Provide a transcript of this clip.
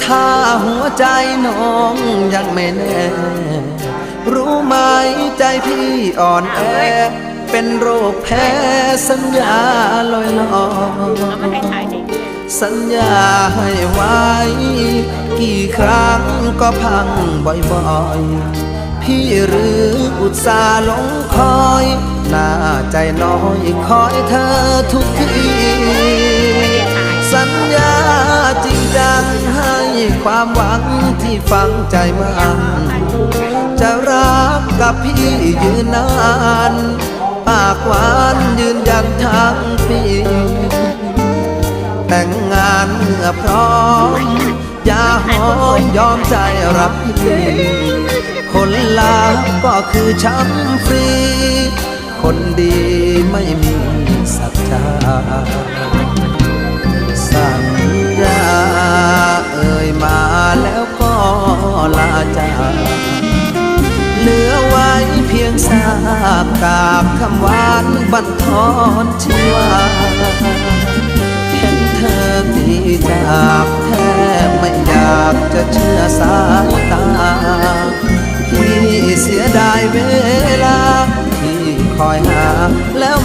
ถ้าหัวใจน้องยังไม่แน่ รู้ไหมใจพี่อ่อนแอเป็นโรคแพ้สัญญาลอยลอยสัญญาให้ไว้กี่ครั้งก็พังบ่อยๆพี่หรืออุตส่าห์หลงคอยหน้าใจน้อยคอยเธอทุกทีสัญญาจริงจังให้ความหวังที่ฝังใจมันจะรักกับพี่ยืนนานปากหวานยืนยันทั้งปีแต่งงานเมื่อพร้อมอย่าหอมยอมใจรับพี่คนลาก็คือช้ำฟรีคนดีไม่มีสัจจาสัญญาเอ่ยมาแล้วก็ลาจากเหลือไว้เพียงซากกากคำหวานบั่นทอนชีวาเห็นเธอตีจากแทบไม่อยากจะเชื่อสายตาพี่เสียดายเวลาที่คอยหาแล้ว